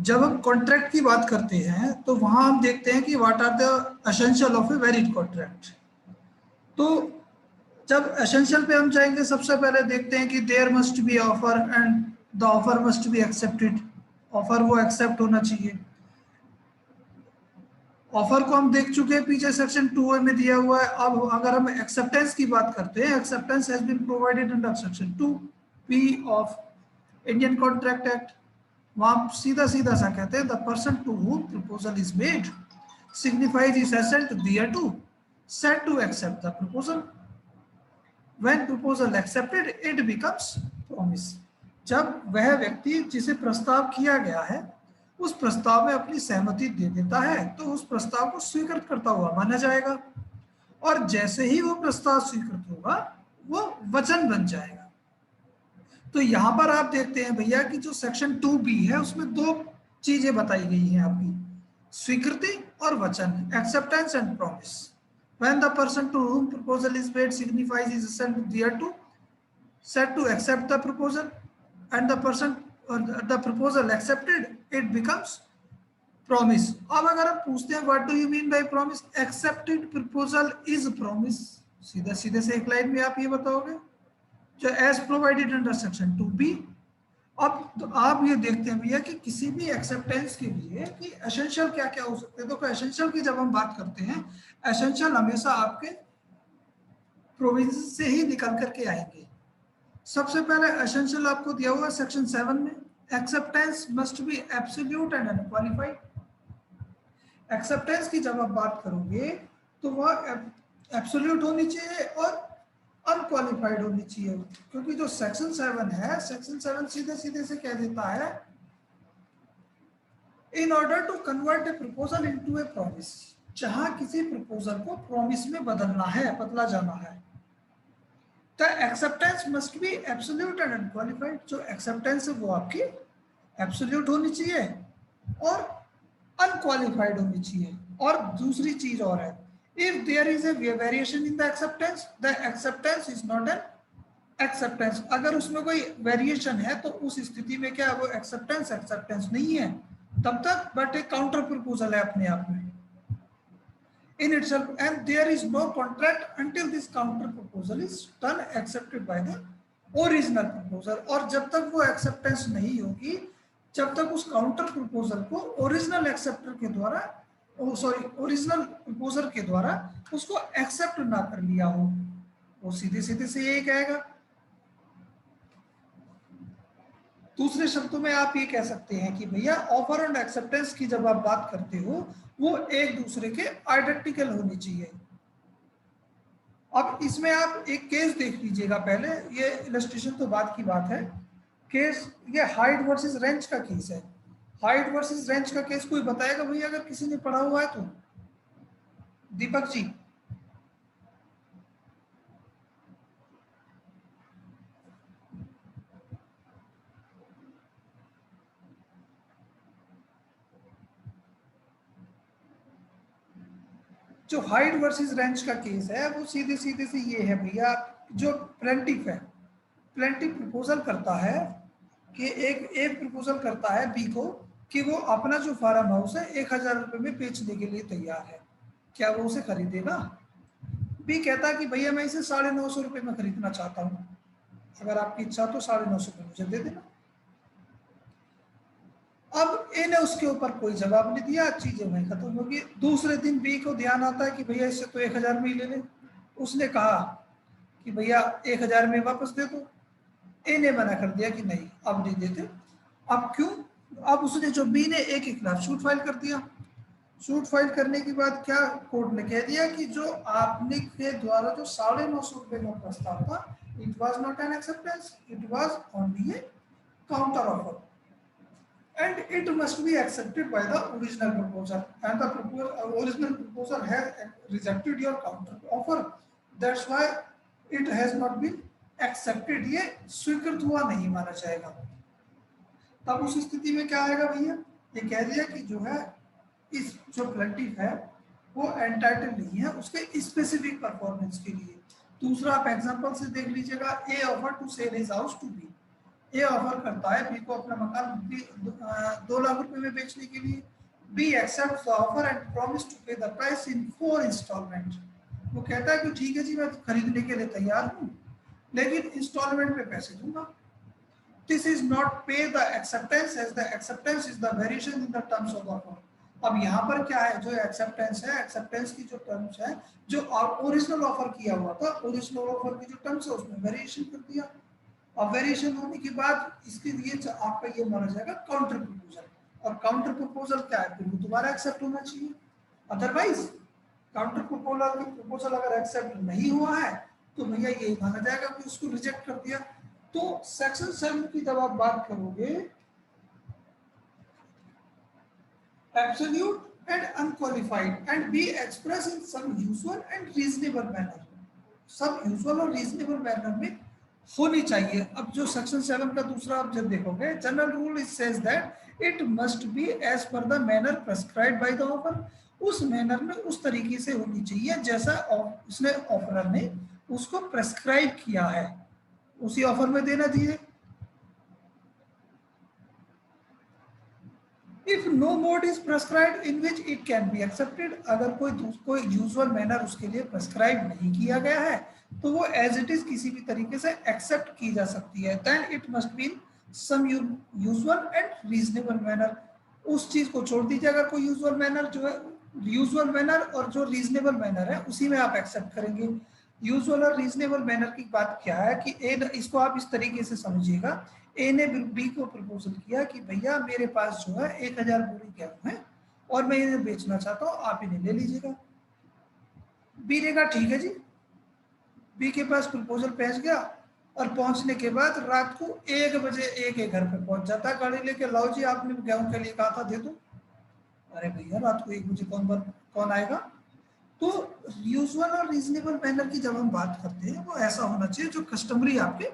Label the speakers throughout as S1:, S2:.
S1: जब हम कॉन्ट्रैक्ट की बात करते हैं तो वहां हम देखते हैं कि what are the essential of a valid contract. तो जब एसेंशियल पे हम जाएंगे, सबसे पहले देखते हैं कि there must be offer and the offer must be accepted. Offer वो एक्सेप्ट होना चाहिए। ऑफर को हम देख चुके हैं, पीछे सेक्शन 2A में दिया हुआ है। अब अगर हम एक्सेप्टेंस की बात करते हैं, acceptance has been provided under section 2B of Indian contract act. वहां सीधा सीधा सा कहते हैं, the person to whom proposal is made signifies his assent thereto, said to accept the proposal. When proposal accepted, it becomes promise. जब वह व्यक्ति जिसे प्रस्ताव किया गया है उस प्रस्ताव में अपनी सहमति दे देता है तो उस प्रस्ताव को स्वीकृत करता हुआ माना जाएगा, और जैसे ही वो प्रस्ताव स्वीकृत होगा वो वचन बन जाएगा। तो यहां पर आप देखते हैं भैया कि जो सेक्शन 2B है उसमें दो चीजें बताई गई हैं आपकी, स्वीकृति और वचन, acceptance and promise. When the person to whom proposal is made signifies his assent thereto, said to accept the proposal, and the person the proposal accepted, it becomes promise. अब अगर हम पूछते हैं what do you mean by promise, accepted proposal is promise, सीधे सीधे से एक line में आप ये बताओगे, जो as provided under section 2B। अब तो आप ये देखते हैं भैया कि किसी भी एक्सेप्टेंस के लिए कि एसेंशियल क्या क्या हो सकते हैं। तो एसेंशियल की जब हम बात करते हैं, एसेंशियल हमेशा आपके प्रोविजन से ही निकल करके आएंगे। सबसे पहले एसेंशियल आपको दिया हुआ सेक्शन 7 में, acceptance must be absolute and unqualified. Acceptance की जब आप बात करोगे तो वह एब्सोल्यूट होनी चाहिए और अनक्वालिफाइड होनी चाहिए, क्योंकि जो सेक्शन 7 है, सेक्शन 7 सीधे सीधे से कह देता है in order to convert a proposal into a promise, जहां किसी प्रपोजल को प्रॉमिस में बदलना है, बदला जाना है, तो acceptance must be absolute and unqualified. जो एक्सेप्टेंस है वो आपकी एब्सोल्यूट होनी चाहिए और अनक्वालिफाइड होनी चाहिए। और दूसरी चीज और है, if there is a variation in the acceptance, the acceptance is not an acceptance। अगर उसमें कोई वेरिएशन है तो उस स्थिति में क्या वो एक्सेप्टेंस नहीं है तब तक, बट एक काउंटर प्रपोजल है अपने आप में in itself, and there is no contract until this counter proposal is done accepted by the original proposal। और जब तक वो एक्सेप्टेंस नहीं होगी, जब तक उस काउंटर प्रपोजल को ओरिजिनल एक्सेप्टर के द्वारा ओरिजिनल प्रपोजर के द्वारा उसको एक्सेप्ट ना कर लिया हो, वो सीधे सीधे से यही कहेगा। दूसरे शब्दों में आप ये कह सकते हैं कि भैया ऑफर एंड एक्सेप्टेंस की जब आप बात करते हो वो एक दूसरे के आइडेंटिकल होनी चाहिए। अब इसमें आप एक केस देख लीजिएगा पहले, ये इलस्ट्रेशन तो बाद की बात है। केस ये हाइट वर्सेस रेंज का केस है। हाइट वर्सेस रेंज का केस कोई बताएगा भैया अगर किसी ने पढ़ा हुआ है तो? दीपक जी। जो हाइट वर्सेस रेंज का केस है वो सीधे सीधे से ये है भैया, जो प्लेंटिफ है, प्लेंटिफ प्रपोजल करता है कि एक प्रपोजल करता है बी को कि वो अपना जो फार्म हाउस है 1000 रुपये में बेचने के लिए तैयार है, क्या वो उसे खरीदेगा? बी कहता है कि भैया मैं इसे 950 रुपये में खरीदना चाहता हूँ, अगर आपकी इच्छा तो 950 रुपये मुझे दे देना। अब ए ने उसके ऊपर कोई जवाब नहीं दिया, चीजें वहीं खत्म होगी। दूसरे दिन बी को ध्यान आता है कि भैया इससे तो 1000 में ही ले ले। उसने कहा कि भैया 1000 में वापस दे दो। ए ने मना कर दिया कि नहीं अब नहीं देते। अब क्यों? अब उसने जो बी ने ए के खिलाफ सूट फाइल कर दिया। सूट फाइल करने के बाद क्या कोर्ट ने कह दिया कि जो आपने के द्वारा जो 950 रुपये का प्रस्ताव था, it was not an acceptance, it was only A counter offer and it must be accepted by the original proposer, and the original proposer has rejected your counter offer, that's why it has not been accepted। ये स्वीकृत हुआ नहीं माना जाएगा। तब उस स्थिति में क्या आएगा भैया, ये कह दिया कि जो है इस जो प्लेंटिफ है वो एंटाइटल नहीं है उसके स्पेसिफिक परफॉर्मेंस के लिए। दूसरा आप एग्जांपल से देख लीजिएगा, A offer to sell his house to B. A offer करता है बी को अपना मकान 2 लाख रुपए में बेचने के लिए। B accept the offer and promise to pay the price in 4 instalment. वो कहता है कि ठीक है जी मैं खरीदने के लिए तैयार हूँ, लेकिन इंस्टॉलमेंट में पैसे दूंगा। This is not pay the acceptance as the acceptance is the variation in the terms of the offer। अब यहाँ पर क्या है, जो एक्सेप्टेंस है, एक्सेप्टेंस की जो टर्म्स है, जो ओरिजिनल ऑफर किया हुआ था, ओरिजिनल ऑफर की जो टर्म्स है उसमें वेरिएशन कर दिया। अब वेरिएशन होने के बाद इसके लिए आपका ये माना जाएगा काउंटर प्रपोजल। और काउंटर प्रपोजल क्या है, फिर वो दोबारा एक्सेप्ट होना चाहिए। अदरवाइज काउंटर प्रपोजल अगर एक्सेप्ट नहीं हुआ है तो भैया ये माना जाएगा कि उसको रिजेक्ट कर दिया। तो सेक्शन 7 की जब आप बात करोगे, absolute and unqualified and be express in some usual and reasonable manner. सब यूजुअल और रीजनेबल मैनर में होनी चाहिए। अब जो सेक्शन 7 का दूसरा आप जब देखोगे, general rule it says that it must be as per the manner prescribed by the offer. उस मैनर में उस तरीके से होनी चाहिए जैसा उसने ऑफरर ने उसको प्रेस्क्राइब किया है, उसी ऑफर में देना चाहिए। If no mode is prescribed in which it can be accepted, अगर कोई यूजुअल मैनर उसके लिए प्रेस्क्राइब नहीं किया गया है तो वो एज इट इज किसी भी तरीके से एक्सेप्ट की जा सकती है। Then it must be some usual and reasonable manner. उस चीज को छोड़ दीजिए, अगर कोई यूजुअल मैनर जो है, यूजुअल मैनर और जो रीजनेबल मैनर है उसी में आप एक्सेप्ट करेंगे। यूजुअल और रीजनेबल मैनर की बात क्या है कि इसको आप इस तरीके से समझिएगा, ए ने बी को प्रपोजल किया कि भैया मेरे पास जो है 1000 बोरी गेहूं है और मैं इन्हें बेचना चाहता हूँ, आप इन्हें ले लीजिएगा। बी ने कहा ठीक है जी। बी के पास प्रपोजल पहुंच गया और पहुंचने के बाद रात को 1 बजे ए के घर पे पहुंच जाता है गाड़ी लेके, लाओ जी आपने गेहूं के लिए कहा था दे दो। अरे भैया रात को 1 बजे कौन आएगा। तो यूजुअल और रीजनेबल मैनर की जब हम बात करते हैं वो ऐसा होना चाहिए जो कस्टमरी आपके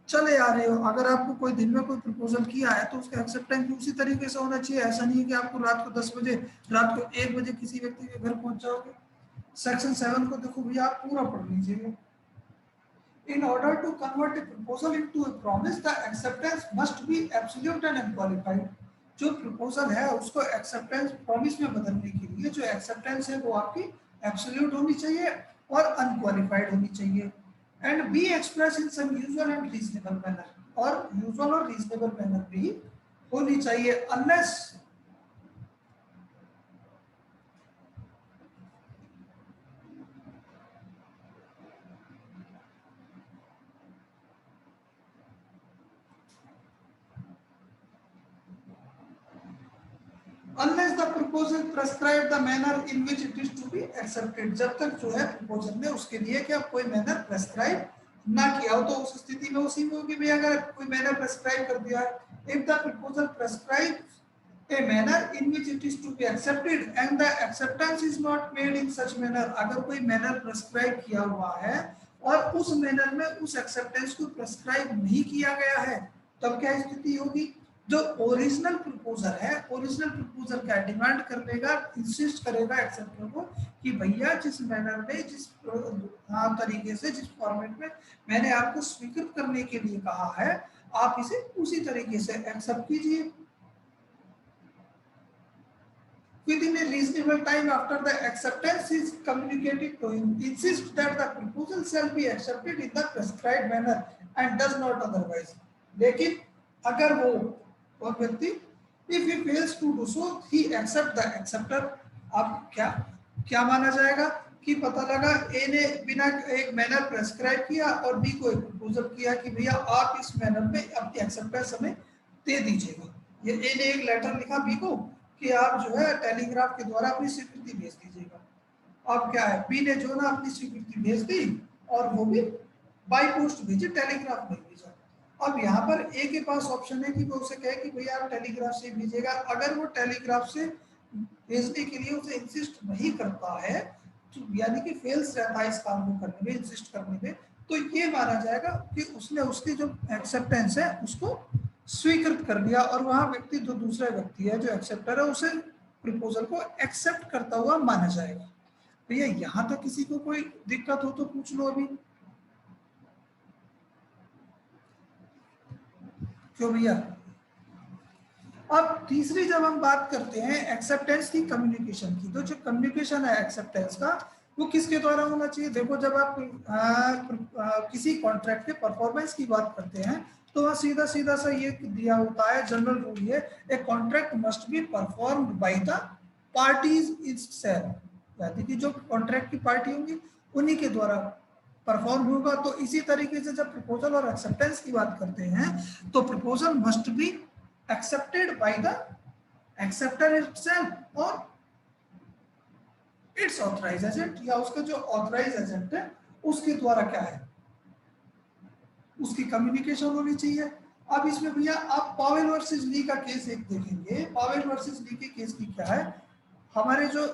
S1: चले आ रहे हो। अगर आपको कोई दिन में कोई प्रपोजल किया है तो उसका एक्सेप्टेंस भी उसी तरीके से होना चाहिए। ऐसा नहीं है कि आपको रात को 10 बजे, रात को 1 बजे किसी व्यक्ति के घर पहुंच जाओगे। सेक्शन 7 को देखो भैया आप पूरा पढ़ लीजिएगा। In order to convert a proposal into a promise, the acceptance must be absolute and unqualified। जो प्रपोजल है उसको एक्सेप्टेंस प्रॉमिस में बदलने के लिए जो एक्सेप्टेंस है वो आपकी एब्सोल्यूट होनी चाहिए और अनक्वालिफाइड होनी चाहिए। And be express in some usual and reasonable manner, और यूजुअल और रीजनेबल मैनर भी होनी चाहिए। Unless unless the proposal prescribe the manner in which it is to be accepted। जब तक जो है प्रपोजल ने उसके लिए क्या कोई मैनर प्रेस्क्राइब ना किया हो तो उस स्थिति में उसी में होगी। भैया अगर कोई मैनर प्रेस्क्राइब कर दिया है, if the proposal prescribes a manner in which it is to be accepted and the acceptance is not made in such manner, अगर कोई मैनर प्रेस्क्राइब किया हुआ है और उस मैनर में उस एक्सेप्टेंस को प्रेस्क्राइब नहीं किया गया है, तब क्या स्थिति होगी। जो ओरिजिनल प्रपोजल है, ओरिजिनल प्रपोजल क्या डिमांड कर लेगा, इंसिस्ट करेगा एक्सेप्टर को कि भैया जिस मैनर में, जिस तरीके से, जिस फॉर्मेट में मैंने आपको स्वीकृत करने के लिए कहा है, आप इसे उसी तरीके से एक्सेप्ट कीजिए। Within a reasonable time after the acceptance is communicated to him, insist that the proposal shall be accepted in the prescribed manner and does not otherwise। लेकिन अगर वो व्यक्ति if he fails to do so, he accept the acceptor। अब क्या माना जाएगा कि पता लगा ए ने बिना एक मैनर प्रेस्क्राइब किया और बी को एक प्रपोजल किया कि भैया आप इस मैनर में अपनी एक्सेप्टेंस हमें दे दीजिएगा। ये ए ने एक लेटर लिखा बी को कि आप जो है टेलीग्राफ के द्वारा अपनी स्वीकृति भेज दीजिएगा। अब क्या है, बी ने जो ना अपनी स्वीकृति भेज दी और वो भी बाय पोस्ट भेजी, टेलीग्राफ नहीं भेजा। अब यहाँ पर ए के पास ऑप्शन है कि वो उसे कहे कि भैया आप टेलीग्राफ से भेजिएगा। अगर वो टेलीग्राफ से भेजने के लिए उसे इंसिस्ट नहीं करता है तो यानी कि फेल्स रहता है इस काम को करने में, इंसिस्ट करने में, तो ये माना जाएगा कि उसने उसकी जो एक्सेप्टेंस है उसको स्वीकृत कर लिया और वहां व्यक्ति जो दूसरा व्यक्ति है जो एक्सेप्टर है उसे प्रपोजल को एक्सेप्ट करता हुआ माना जाएगा। भैया यहां तक किसी को कोई दिक्कत हो तो पूछ लो अभी। क्यों भैया? अब तीसरी जब हम बात करते हैं एक्सेप्टेंस की, कम्युनिकेशन की, तो जो कम्युनिकेशन है एक्सेप्टेंस का वो किसके द्वारा होना चाहिए? देखो जब आप किसी कॉन्ट्रैक्ट के परफॉर्मेंस की बात करते हैं तो वहाँ सीधा सीधा सा ये दिया होता है, जनरल रूल ये, a contract must be performed by the parties itself, यानी कि जो कॉन्ट्रैक्ट की पार्टी होंगी उन्हीं के द्वारा परफॉर्म होगा। तो इसी तरीके से जब प्रपोजल और एक्सेप्टेंस की बात करते हैं तो proposal must be accepted by the acceptor itself और इट्स ऑथराइज एजेंट, या उसका जो ऑथराइज एजेंट है उसके द्वारा क्या है, उसकी कम्युनिकेशन होनी चाहिए। अब इसमें भैया आप पावेल वर्सेस ली का केस एक देखेंगे। पावेल वर्सेस ली के केस की क्या है, हमारे जो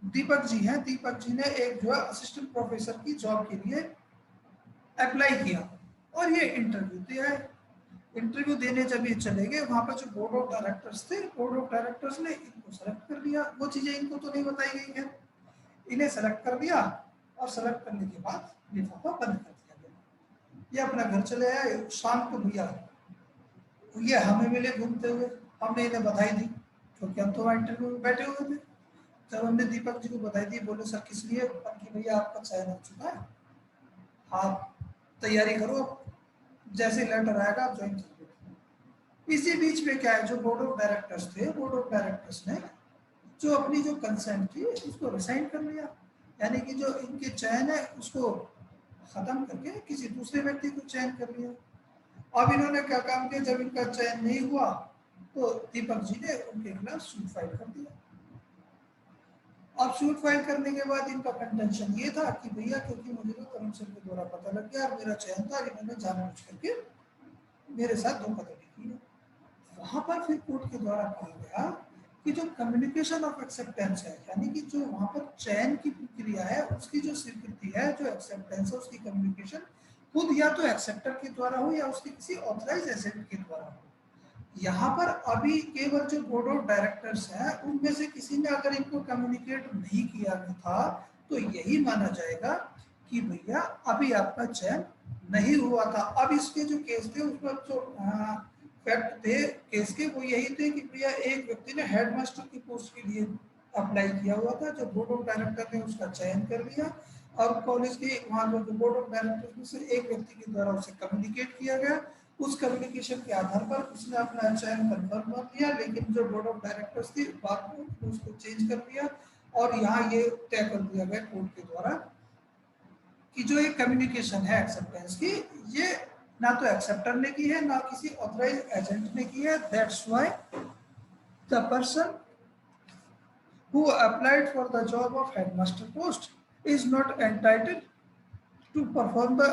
S1: दीपक जी हैं, दीपक जी ने एक जो है असिस्टेंट प्रोफेसर की जॉब के लिए अप्लाई किया और ये इंटरव्यू दिया है। इंटरव्यू देने जब ये चले गए वहां पर जो बोर्ड ऑफ डायरेक्टर्स थे, बोर्ड ऑफ डायरेक्टर्स ने इनको सेलेक्ट कर लिया। वो चीजें इनको तो नहीं बताई गई है, इन्हें सेलेक्ट कर दिया और सेलेक्ट करने के बाद लिफाफा बंद कर दिया गया। ये अपना घर चले आए। शाम को भैया ये हमें मिले घूमते हुए, हमने इन्हें बधाई दी क्योंकि हम तो वहाँ इंटरव्यू में बैठे हुए थे। जब हमने दीपक जी को बधाई दी, बोले सर किस लिए? कि भैया आपका चयन हो चुका है, आप तैयारी करो, जैसे लेटर आएगा आप ज्वाइन कर लो। इसी बीच में क्या है, जो बोर्ड ऑफ डायरेक्टर्स थे, बोर्ड ऑफ डायरेक्टर्स ने जो अपनी जो कंसेंट थी उसको रिसाइन कर लिया, यानी कि जो इनके चयन है उसको खत्म करके किसी दूसरे व्यक्ति को चयन कर लिया। अब इन्होंने क्या काम किया, जब इनका चयन नहीं हुआ तो दीपक जी ने उनके खिलाफ सूट फाइल कर दिया। अब सूट फाइल करने के बाद इनका कंटेंशन ये था कि भैया क्योंकि मुझे तो तरुण सर के द्वारा पता लग गया और मेरा चयन था, इन्होंने जानबूझ करके मेरे साथ धोखाधड़ी की है। वहां पर फिर कोर्ट के द्वारा कहा गया कि जो कम्युनिकेशन ऑफ एक्सेप्टेंस है, यानी कि जो वहां पर चयन की प्रक्रिया है उसकी जो स्वीकृति है, जो एक्सेप्टेंस है उसकी कम्युनिकेशन खुद या तो एक्सेप्टर के द्वारा हो या उसके किसी ऑथराइज एजेंट के द्वारा हो। यहाँ पर अभी केवल जो बोर्ड ऑफ डायरेक्टर्स हैं उनमें से किसी ने अगर इनको कम्युनिकेट नहीं किया था तो यही माना जाएगा कि भैया अभी आपका चयन नहीं हुआ था। अब इसके जो केस थे उसमें जो फैक्ट थे केस के वो यही थे कि भैया एक व्यक्ति ने हेडमास्टर की पोस्ट के लिए अप्लाई किया हुआ था, जो बोर्ड ऑफ डायरेक्टर ने उसका चयन कर लिया और कॉलेज के वहाँ जो बोर्ड ऑफ डायरेक्टर में से एक व्यक्ति के द्वारा उसे कम्युनिकेट किया गया। उस कम्युनिकेशन के आधार पर उसने अपना चयन कंफर्म कर दिया, लेकिन जो बोर्ड ऑफ डायरेक्टर्स थी बाद में उसको चेंज कर दिया और यहाँ ये तय कर दिया गया कोर्ट के द्वारा कि जो एक कम्युनिकेशन है एक्सेप्टेंस की, ये ना तो एक्सेप्टर ने की है ना किसी ऑथराइज एजेंट ने की है। That's why the person who applied for the job of headmaster post is not entitled to perform the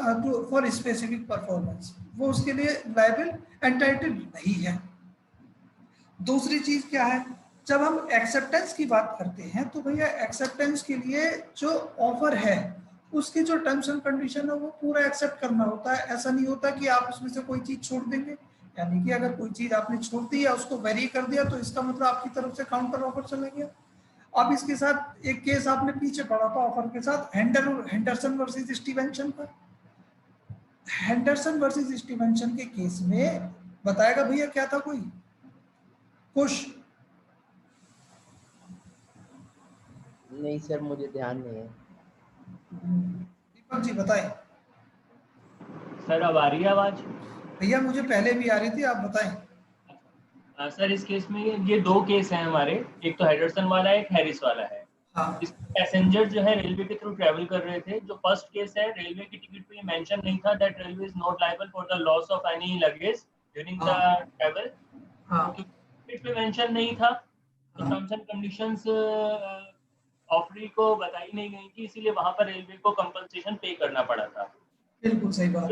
S1: for specific performance, वो उसके लिए लायबल एंटाइटल्ड नहीं है। दूसरी चीज क्या है, जब हम एक्सेप्टेंस की बात करते हैं तो भैया एक्सेप्टेंस के लिए जो ऑफर है उसके जो टर्म्स एंड कंडीशन है वो पूरा एक्सेप्ट करना होता है। ऐसा नहीं होता कि आप उसमें से कोई चीज छोड़ देंगे, यानी कि अगर कोई चीज आपने छोड़ दी या उसको वेरी कर दिया तो इसका मतलब आपकी तरफ से काउंटर ऑफर चला गया। अब इसके साथ एक केस आपने पीछे पढ़ा था ऑफर के साथ, हेंडरसन वर्सेस स्टीवेंसन पर। हेंडरसन वर्सेस स्टीवेंसन के केस में बताएगा भैया क्या था, कोई खुश?
S2: नहीं सर मुझे ध्यान नहीं है।
S1: दीपक जी बताएं।
S3: सर अब आ रही है आवाज?
S1: भैया मुझे पहले भी आ रही थी, आप बताएं।
S3: सर इस केस में ये दो केस हैं हमारे, एक तो हेडरसन वाला है, एक हैरिस वाला है।
S1: हाँ।
S3: इस पैसेंजर जो है रेलवे के थ्रू ट्रैवल कर रहे थे। जो फर्स्ट केस है, रेलवे की टिकट पे मेंशन नहीं था that railway is not liable for the loss of any luggage during the travel. Ticket पे मेंशन नहीं था तो टर्म्स एंड कंडीशंस ऑफरी को बताई नहीं गई थी, इसीलिए वहां पर रेलवे को कंपनसेशन पे करना पड़ा था।
S1: बिल्कुल सही बात।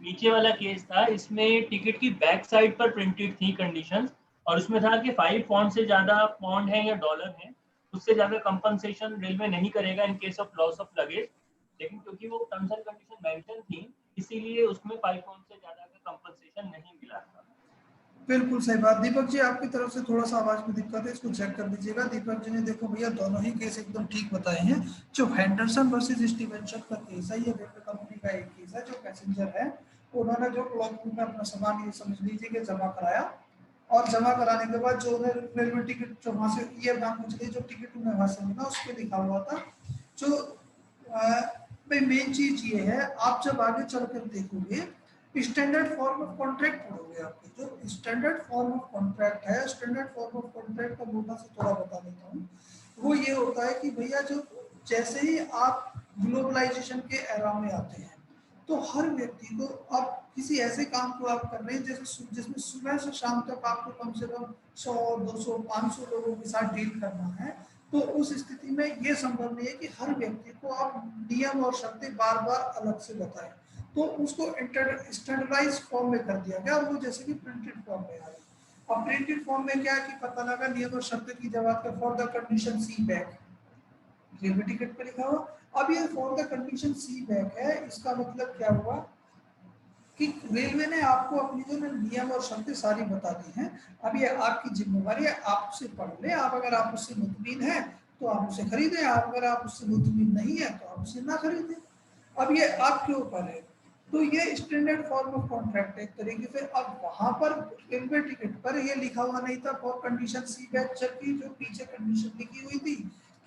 S3: नीचे वाला केस था, इसमें टिकट की बैक साइड पर प्रिंटेड थी कंडीशंस और उसमें था कि 5 पाउंड से ज्यादा पाउंड है या डॉलर है उससे ज्यादा कंपनसेशन रेलवे नहीं करेगा in case of loss of luggage. लेकिन क्योंकि वो टर्म्स एंड कंडीशन मेंशन थी इसीलिए उसमें 5 पाउंड से ज्यादा का कंपनसेशन नहीं मिला था।
S1: बिल्कुल सही बात। दीपक जी आपकी तरफ से थोड़ा सा आवाज में दिक्कत है, इसको चेक कर दीजिएगा। दीपक जी ने देखो भैया दोनों ही केस एकदम ठीक बताए हैं। जो हेंडरसन वर्सेस स्टीवेंसन का केस है ये रेलवे कंपनी का एक केस है, जो पैसेंजर है उन्होंने जो क्लॉक रूम में अपना सामान ये समझ लीजिए कि जमा कराया, और जमा कराने के बाद जो उन्हें रेलवे टिकट जो वहाँ से ये नाम पूछ रही जो टिकट उन्हें वहाँ से मिला उस पर लिखा हुआ था जो भाई मेन चीज ये है, आप जब आगे चलकर देखोगे स्टैंडर्ड फॉर्म ऑफ कॉन्ट्रैक्ट पढ़ोगे, आपके जो स्टैंडर्ड फॉर्म ऑफ कॉन्ट्रैक्ट है, स्टैंडर्ड फॉर्म ऑफ कॉन्ट्रैक्ट का मोटा से थोड़ा बता देता हूँ। वो ये होता है कि भैया जो जैसे ही आप ग्लोबलाइजेशन के एरा में आते हैं तो हर व्यक्ति को आप किसी ऐसे काम को आप कर रहे हैं जैसे जिसमें सुबह से शाम तक आपको कम से कम 100, 200, 500 लोगों के साथ डील करना है, तो उस स्थिति में ये संभव नहीं है कि हर व्यक्ति को आप नियम और शर्तें बार बार अलग से बताएं, तो उसको स्टैंडर्डाइज फॉर्म में कर दिया गया और वो जैसे कि प्रिंटेड फॉर्म में आ गई। और प्रिंटेड फॉर्म में क्या है कि पता लगा नियम और शर्तें की जवाब का for the condition see back railway ticket पर लिखा हुआ। अब ये for the condition see back है, इसका मतलब क्या हुआ कि रेलवे ने आपको अपनी जो नियम और शर्तें सारी बता दी हैं, अब ये आपकी जिम्मेवारी है, आप उसे पढ़ लें। आप अगर आप उससे मुतमीन हैं तो आप उसे खरीदें, आप अगर आप उससे मुतमीन नहीं है तो आप उसे ना खरीदें। अब ये आपके ऊपर है। तो ये स्टैंडर्ड फॉर्म ऑफ कॉन्ट्रैक्ट एक तरीके से। अब वहां पर रेलवे टिकट पर ये लिखा हुआ नहीं था फॉर कंडीशन सी बैक, जबकि जो पीछे कंडीशन लिखी हुई थी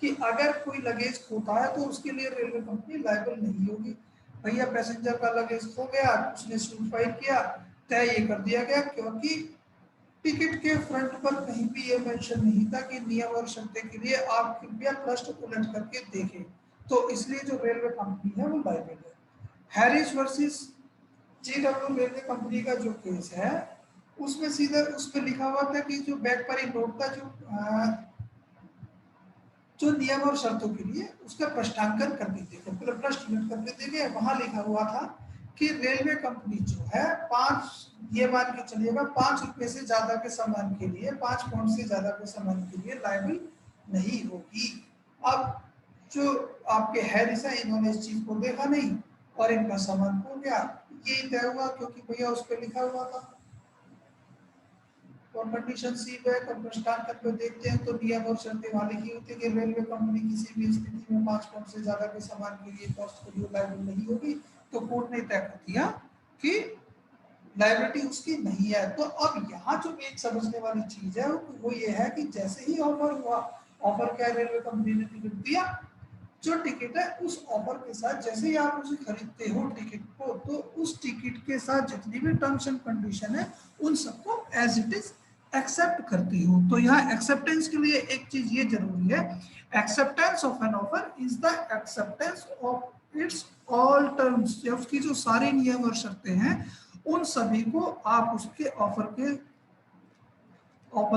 S1: कि अगर कोई लगेज खोता है तो उसके लिए रेलवे कंपनी लायबल नहीं होगी। भैया पैसेंजर का लगेज खो गया, उसने सूट फाइल किया, तय ये कर दिया गया, क्योंकि टिकट के फ्रंट पर कहीं भी ये मेंशन नहीं था कि नियम और शर्तें के लिए आप कृपया पृष्ठ उलट करके देखें, तो इसलिए जो रेलवे कंपनी है वो लायबल है। Harris versus JW railway Company का जो केस है उसमें सीधा उस पर लिखा हुआ था कि जो बैक पर ही नोट था जो नियम और शर्तों के लिए उसका प्रश्नांकन कर देते थे, मतलब प्रश्न कर देते थे। वहां लिखा हुआ था कि रेलवे कंपनी जो है 5, ये मान के चलिएगा 5 रुपए से ज्यादा के सामान के लिए, 5 पाउंड से ज्यादा के सामान के लिए लायबल नहीं होगी। अब जो आपके हैरिस है इन्होंने इस चीज को देखा नहीं और इनका सामान खो गया, ये तय हुआ क्योंकि भैया उस पर लिखा हुआ था। और कंडीशन सी बैक और प्रश्नांकन पे देखते हैं तो नियम और शर्तें वहां लिखी होती है कि रेलवे कंपनी किसी भी स्थिति में 5 पाउंड से ज्यादा के सामान के लिए कॉस्ट के लिए लायबल नहीं होगी। तो कोर्ट ने तय कर दिया कि लायबिलिटी उसकी नहीं है। तो अब यहाँ जो एक समझने वाली चीज है वो ये है कि जैसे ही ऑफर हुआ, ऑफर क्या रेलवे कंपनी ने टिकट दिया, जो टिकट है उस ऑफर के साथ जैसे ही आप उसे खरीदते हो टिकट को, तो उस टिकट के साथ जितनी भी टर्म्स एंड कंडीशन है उन सबको एज इट इज एक्सेप्ट करती हो। तो यहाँ एक्सेप्टेंस के लिए एक चीज ये जरूरी है, acceptance of an offer is the acceptance of its all terms. उसकी जो सारे नियम और शर्तें हैं उन सभी को आप उसके ऑफर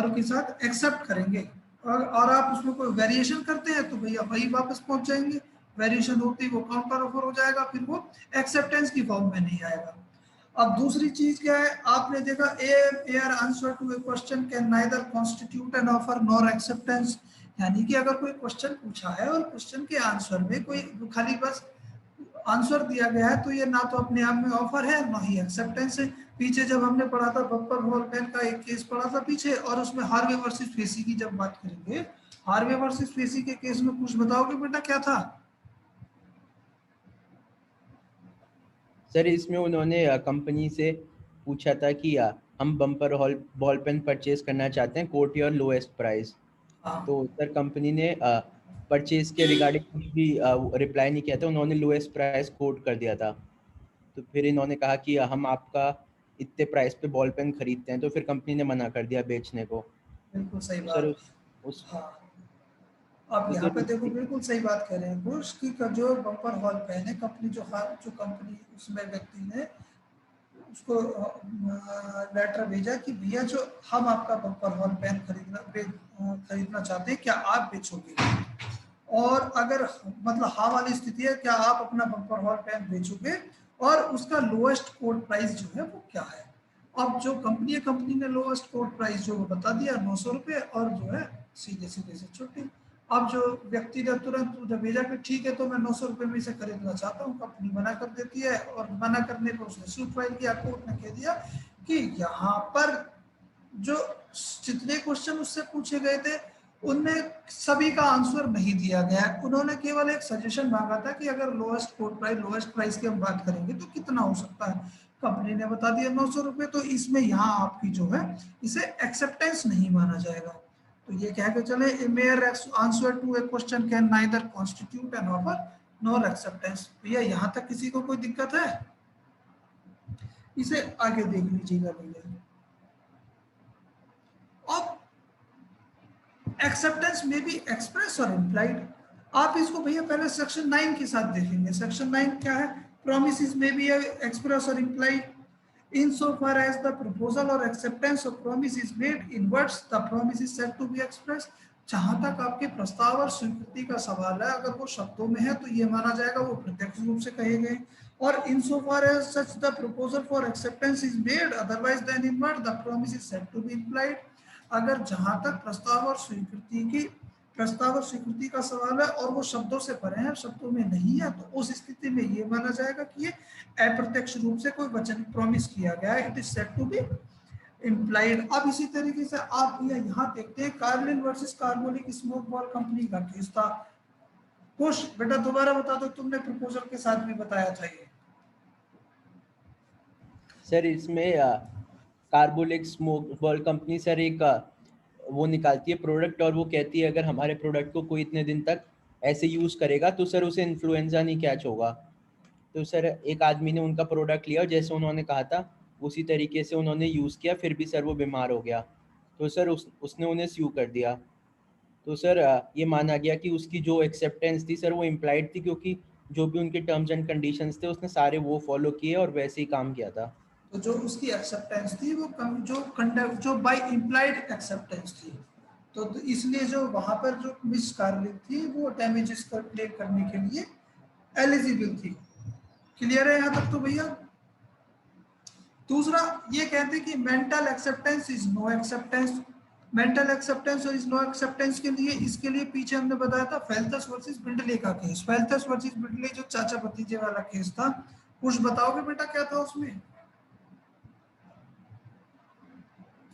S1: के साथ एक्सेप्ट करेंगे। और आप उसमें कोई वेरिएशन करते हैं तो भैया वही वापस पहुंच जाएंगे, वेरिएशन होती वो काउंटर ऑफर हो जाएगा, फिर वो एक्सेप्टेंस की फॉर्म में नहीं आएगा। अब दूसरी चीज क्या है, आपने देखा mere answer to a question can neither constitute an offer nor acceptance, यानी कि अगर कोई क्वेश्चन पूछा है और क्वेश्चन के आंसर में कोई खाली बस आंसर दिया गया है तो ये ना तो अपने आप में ऑफर है ना ही एक्सेप्टेंस है। पीछे जब हमने पढ़ा था बम्पर बॉल पेन का एक केस पढ़ा था पीछे, और उसमें हार्वे वर्सेस फेसी की जब बात करेंगे, हार्वे वर्सेस फेसी के केस में कुछ बताओगे बेटा क्या था?
S2: सर इसमें उन्होंने कंपनी से पूछा था कि हम बम्पर बॉल पेन परचेज करना चाहते हैं, कोट योर लोएस्ट प्राइस। तो सर कंपनी ने परचेज के रिगार्डिंग कुछ भी रिप्लाई नहीं किया था, उन्होंने लोएस्ट प्राइस कोट कर दिया था। तो फिर इन्होंने कहा कि हम आपका इतने प्राइस पे बॉल पेन खरीदते हैं, तो फिर कंपनी ने मना कर दिया बेचने को।
S1: बिल्कुल सही
S2: तो
S1: बात।
S2: सर उस
S1: हाँ, आप यहाँ पे देखो बिल्कुल सही बात कह रहे हैं बुश की जो बम्पर हॉल पेन है कंपनी जो कंपनी उसमें व्यक्ति ने उसको लेटर भेजा कि भैया जो हम आपका बम्पर हॉल पेन खरीदना चाहते हैं, क्या आप बेचोगे? और अगर मतलब हाँ वाली स्थिति है, क्या आप अपना बम्पर हॉल पेन बेचोगे और उसका लोएस्ट कोट प्राइस जो है वो क्या है? अब जो कंपनी ने लोएस्ट कोट प्राइस जो बता दिया 900 रुपये, और जो है सीधे सीधे से छुट्टी। अब जो व्यक्ति ने तुरंत जब भेजा कि ठीक है तो मैं 900 रुपये में से खरीदना चाहता हूँ, कंपनी मना कर देती है, और मना करने पर उसने सूट फाइल किया। कोर्ट ने कह दिया कि यहाँ पर जो जितने क्वेश्चन उससे पूछे गए थे उनमें सभी का आंसर नहीं दिया गया। उन्होंने केवल एक सजेशन मांगा था कि अगर लोएस्ट प्राइस की हम बात करेंगे तो कितना हो सकता है। कंपनी ने बता दिया 900 रुपए, तो इसमें यहाँ आपकी जो है इसे एक्सेप्टेंस नहीं माना जाएगा। तो ये कह के चले a mere answer to a question can neither constitute an offer nor acceptance. भैया यहाँ तक किसी को कोई दिक्कत है? इसे आगे देख लीजिएगा भैया। अब एक्सेप्टेंस में भी एक्सप्रेस और इम्प्लाइड, आप इसको भैया पहले सेक्शन 9 के साथ देखेंगे। सेक्शन 9 क्या है? promises may be express or implied insofar as the proposal or acceptance of promise is made in words the promise is said to be expressed। जहां तक आपके प्रस्ताव और स्वीकृति का सवाल है, अगर वो शब्दों में है तो ये माना जाएगा वो प्रत्यक्ष रूप से कहे गए। और insofar as such the proposal for acceptance is made otherwise than in word the promise is said to be implied। अगर जहां तक प्रस्ताव और स्वीकृति का सवाल है और वो शब्दों से परे है, शब्दों में नहीं है, तो उस स्थिति में ये माना जाएगा कि ये अप्रत्यक्ष रूप से कोई वचन प्रॉमिस किया गया है, it is said to be implied. अब इसी तरीके से आप यहाँ देखते हैं Carlill versus Carbolic Smoke Ball Company का केस था। खुश बेटा दोबारा बता दो, तुमने प्रपोजल के साथ भी बताया था ये।
S2: सर इसमें carbolic Smoke Ball company sir एक वो निकालती है प्रोडक्ट और वो कहती है अगर हमारे प्रोडक्ट को कोई इतने दिन तक ऐसे यूज़ करेगा तो सर उसे इन्फ्लुएंजा नहीं कैच होगा। तो सर एक आदमी ने उनका प्रोडक्ट लिया और जैसे उन्होंने कहा था उसी तरीके से उन्होंने यूज़ किया, फिर भी सर वो बीमार हो गया, तो सर उसने उन्हें स्यू कर दिया। तो सर ये माना गया कि उसकी जो एक्सेप्टेंस थी सर वो इम्प्लाइड थी, क्योंकि जो भी उनके टर्म्स एंड कंडीशंस थे उसने सारे वो फॉलो किए और वैसे ही काम किया था।
S1: तो जो उसकी एक्सेप्टेंस थी वो जो बाय इम्प्लाइड एक्सेप्टेंस थी, तो इसलिए जो वहां पर जो मिस कार्लिन थी वो डैमेजेस का क्लेम करने के लिए एलिजिबल थी। क्लियर है यहाँ तक तो भैया? दूसरा ये कहते हैं कि mental acceptance is no acceptance. Mental acceptance और इज नो एक्सेप्टेंस के लिए, इसके लिए पीछे हमने बताया था फेल्थस वर्सेस बिंडले का केस। फेल्थस वर्सेस बिंडले जो चाचा भतीजे वाला केस था, कुछ बताओगे बेटा क्या था उसमें?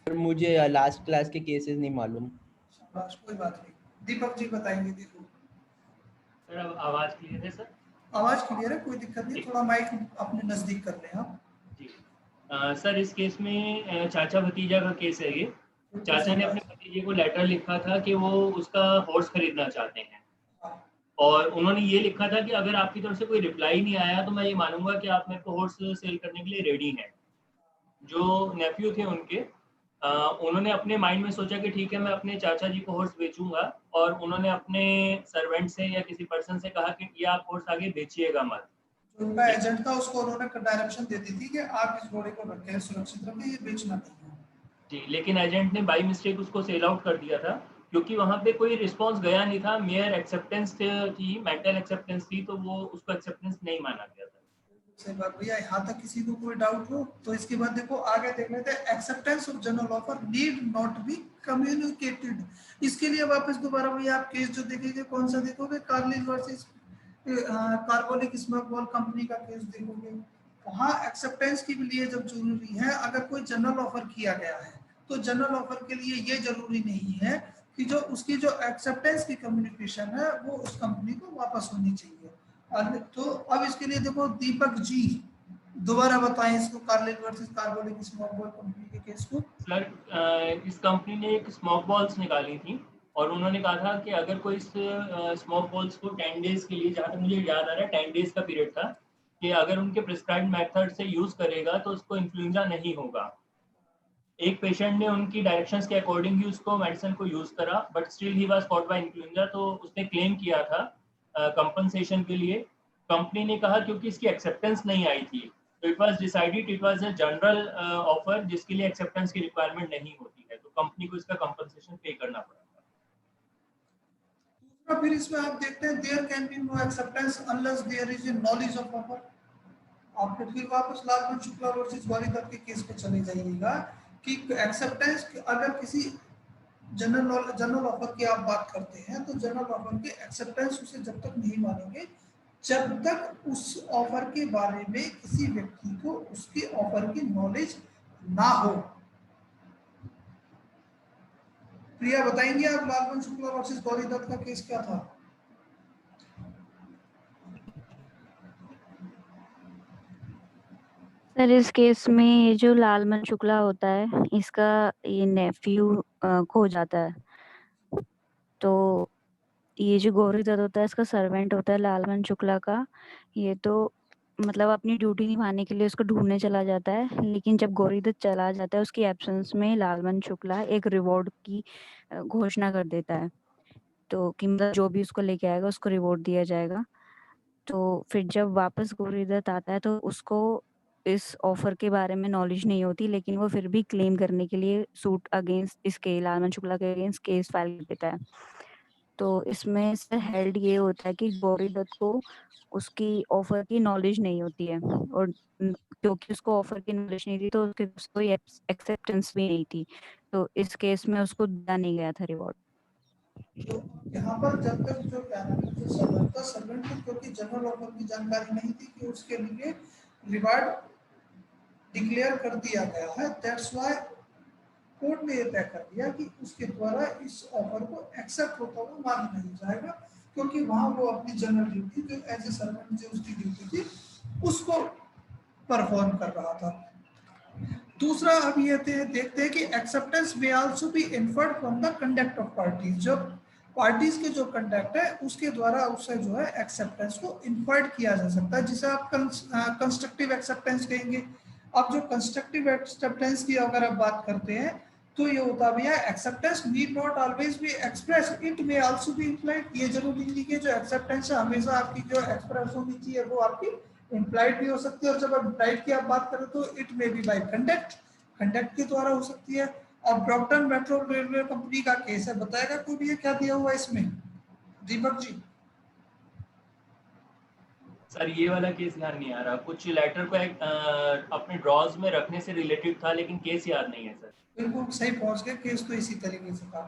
S2: मुझे लास्ट क्लास के केसेस नहीं मालूम।
S1: कोई बात नहीं, दीपक जी बताएंगे। देखो
S3: सर आवाज क्लियर है? सर
S1: आवाज क्लियर है, कोई दिक्कत नहीं, थोड़ा माइक अपने नजदीक कर लें आप
S3: जी। सर इस केस में चाचा भतीजा का केस है ये। चाचा ने अपने भतीजे को लेटर लिखा था कि वो उसका हॉर्स खरीदना चाहते हैं, और उन्होंने ये लिखा था कि अगर आपकी तरफ से कोई रिप्लाई नहीं आया तो मैं ये मानूंगा कि आप मेरे को हॉर्स सेल करने के लिए रेडी हैं। जो नेफ्यू थे उनके, उन्होंने अपने माइंड में सोचा कि ठीक है मैं अपने चाचा जी को हॉर्स बेचूंगा, और उन्होंने अपने सर्वेंट से या किसी पर्सन से कहा कि ये आप हॉर्स आगे बेचिएगा मत।
S1: उनका एजेंट था, उसको उन्होंने डायरेक्शन दे दी थी कि आप इस घोड़े को रखें, सुरक्षित रखें, ये बेचना नहीं है
S3: जी। लेकिन एजेंट ने बाई मिस्टेक उसको सेल आउट कर दिया था, क्योंकि वहां पे कोई रिस्पांस गया नहीं था, मेयर एक्सेप्टेंस थी, मेंटल एक्सेप्टेंस थी, तो वो उसको एक्सेप्टेंस नहीं माना गया था।
S1: सही बात भैया, यहाँ तक किसी को कोई डाउट हो तो इसके बाद देखो आगे देख लेते हैं। Acceptance of general offer need not be communicated. इसके लिए वापस दोबारा भैया आप केस जो देखेंगे कौन सा देखोगे? Carlin versus Carbolic Smoke Ball Company का केस देखोगे। वहाँ एक्सेप्टेंस के लिए जब जरूरी है, अगर कोई जनरल ऑफर किया गया है तो जनरल ऑफर के लिए ये जरूरी नहीं है कि जो उसकी जो एक्सेप्टेंस की कम्युनिकेशन है वो उस कंपनी को वापस होनी चाहिए। तो अब इसके लिए देखो दीपक जी दोबारा बताएं इसको, Carlin versus Carbolic Smoke Ball company के केस को।
S3: सर इस कंपनी ने एक स्मोक बॉल्स निकाली थी, और उन्होंने कहा था कि अगर कोई इस स्मोक बॉल्स को 10 डेज के लिए, जहाँ तक मुझे याद आ रहा है 10 डेज का पीरियड था, कि अगर उनके प्रिस्क्राइब्ड मेथड से यूज करेगा तो उसको इन्फ्लुएंजा नहीं होगा। एक पेशेंट ने उनकी डायरेक्शंस के अकॉर्डिंग ही उसको मेडिसिन को यूज करा, but still he was caught by influenza, तो उसने क्लेम किया था कंपनसेशन के लिए। कंपनी ने कहा क्योंकि इसकी एक्सेप्टेंस नहीं आई थी, तो it was decided it was a general offer जिसके लिए एक्सेप्टेंस की रिक्वायरमेंट नहीं होती है, तो कंपनी को इसका कंपनसेशन पे करना पड़ा।
S1: दूसरा फिर इसमें आप देखते हैं there can be no acceptance unless there is a knowledge of offer. आप फिर वापस लालगंज शुक्ला वर्सेस गौरीदत्त के केस पे चले जाइएगा कि एक्सेप्टेंस अगर किसी जनरल ऑफर की आप बात करते हैं तो जनरल ऑफर के एक्सेप्टेंस उसे जब तक नहीं मानेंगे जब तक उस ऑफर के बारे में किसी व्यक्ति को उसके ऑफर की नॉलेज ना हो। प्रिया बताएंगे आप लालगंज शुक्ला वर्सेस गौरीदत्त का केस क्या था?
S4: सर इस केस में ये जो लालमन शुक्ला होता है, इसका ये नेफ्यू खो जाता है, तो ये जो गौरी दत्त होता है इसका सर्वेंट होता है लालमन शुक्ला का। ये तो मतलब अपनी ड्यूटी निभाने के लिए उसको ढूंढने चला जाता है, लेकिन जब गौरी दत्त चला जाता है उसकी एब्सेंस में लालमन शुक्ला एक रिवॉर्ड की घोषणा कर देता है, तो कि मतलब जो भी उसको लेके आएगा उसको रिवॉर्ड दिया जाएगा। तो फिर जब वापस गौरी दत्त आता है तो उसको इस ऑफर के बारे में नॉलेज नहीं होती, लेकिन वो फिर भी क्लेम करने के लिए सूट अगेंस्ट इसके लालमन शुक्ला के अगेंस्ट केस फाइल कर देता है। तो इसमें सर हेल्ड ये होता है कि गौरी दत्त को उसकी ऑफर की नॉलेज नहीं होती है, और क्योंकि उसको ऑफर की नॉलेज नहीं थी तो उसके पास कोई एक्सेप्टेंस भी नहीं थी, तो इस केस में उसको दिया नहीं गया था रिवॉर्ड।
S1: तो यहाँ पर जब तक जो क्या नाम है, जो सर्वेंट था, सर्वेंट को क्योंकि जनरल ऑफर की जानकारी नहीं थी कि उसके लिए रिवार्ड डिक्लेयर कर दिया गया है, दैट्स व्हाई कोर्ट ने ये तय कर दिया कि उसके द्वारा इस ऑफर को एक्सेप्ट होता हुआ माना नहीं जाएगा, क्योंकि वहां वो अपनी जनरल ड्यूटी जो एज ए सर्वेंट जो उसकी ड्यूटी थी उसको परफॉर्म कर रहा था। दूसरा अब ये देखते हैं कि एक्सेप्टेंस में also be inferred from the conduct of parties. जो पार्टीज के जो कंडक्ट है उसके द्वारा उससे जो है एक्सेप्टेंस को इन्फर्ड किया जा सकता है, जिसे आप कंस्ट्रक्टिव एक्सेप्टेंस कहेंगे। अब जो कंस्ट्रक्टिव एक्सेप्टेंस की अगर आप बात करते हैं तो ये होता भैया acceptance need not always be express, it may also be implied. ये जरूरी नहीं कि जो एक्सेप्टेंस है हमेशा आपकी जो एक्सप्रेस होनी चाहिए वो आपकी इम्प्लाइड भी हो सकती है, और जब इम्प्लाइड की आप बात करें तो it may be by conduct, conduct के द्वारा हो सकती है। अब ब्रॉम्पटन मेट्रो रेलवे कंपनी का केस है, बताएगा कोई भी ये क्या दिया हुआ है इसमें, दीपक जी?
S3: सर ये वाला केस याद नहीं आ रहा, कुछ लेटर को अपने ड्रॉज में रखने से रिलेटेड था, लेकिन केस याद नहीं है सर।
S1: बिल्कुल सही पहुंच गए, केस तो इसी तरीके से था।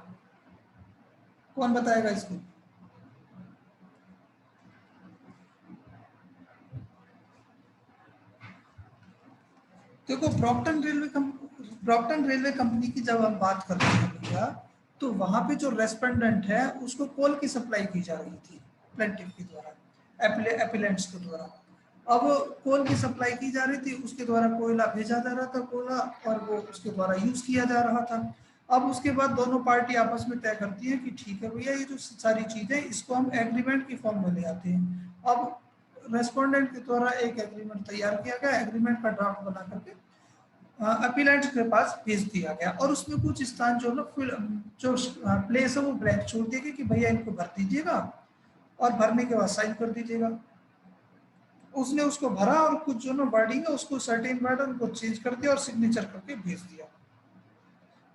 S1: कौन बताएगा इसको? देखो ब्रॉम्पटन रेलवे कंपनी की जब हम बात करते हैं भैया, तो वहां पे जो रेस्पोंडेंट है उसको कोल की सप्लाई की जा रही थी प्लेंटिफ के द्वारा, एपिलेंट्स के द्वारा। अब कोल की सप्लाई की जा रही थी, उसके द्वारा कोयला भेजा जा रहा था कोयला, और वो उसके द्वारा यूज किया जा रहा था। अब उसके बाद दोनों पार्टी आपस में तय करती है कि ठीक है भैया ये जो सारी चीजें इसको हम एग्रीमेंट की फॉर्म में ले आते हैं। अब रेस्पोंडेंट के द्वारा एक एग्रीमेंट तैयार किया गया, एग्रीमेंट का ड्राफ्ट बना करके अपीलेंट के पास भेज दिया गया, और उसमें कुछ स्थान जो जो प्लेस है वो ब्लैंक छोड़ दिए कि भैया इनको भर दीजिएगा और भरने के बाद साइन कर दीजिएगा। उसने उसको भरा और कुछ जो ना वर्डिंग है उसको सर्टेन वर्ड उनको चेंज कर दिया और सिग्नेचर करके भेज दिया।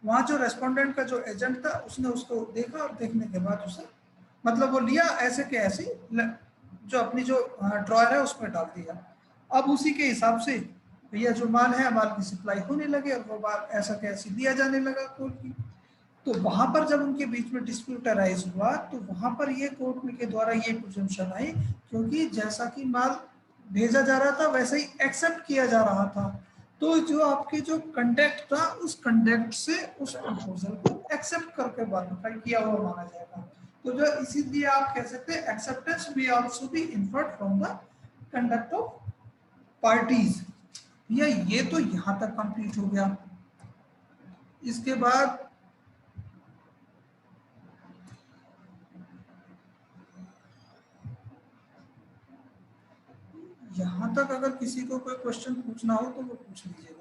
S1: वहां जो रेस्पोंडेंट का जो एजेंट था उसने उसको देखा, और देखने के बाद उसे मतलब वो लिया ऐसे के ऐसे जो अपनी जो ड्रॉयर है उसमें डाल दिया। अब उसी के हिसाब से भैया जो माल है, माल की सप्लाई होने लगे और वो माल ऐसा कैसे दिया जाने लगा कोर्ट की। तो वहां पर जब उनके बीच में डिस्प्यूट अराइज हुआ तो वहां पर ये कोर्ट के द्वारा ये प्रिजम्पशन आई, क्योंकि जैसा कि माल भेजा जा रहा था वैसे ही एक्सेप्ट किया जा रहा था, तो जो आपके जो कंडक्ट था उस कंडक्ट से उस प्रपोजल को एक्सेप्ट करके वेरीफाई किया हुआ माना जाएगा। तो जो इसीलिए आप कह सकते हैं एक्सेप्टेंस भी also be inferred from the conduct of parties. ये तो यहां तक कंप्लीट हो गया। इसके बाद यहां तक अगर किसी को कोई क्वेश्चन पूछना हो तो वो पूछ लीजिए।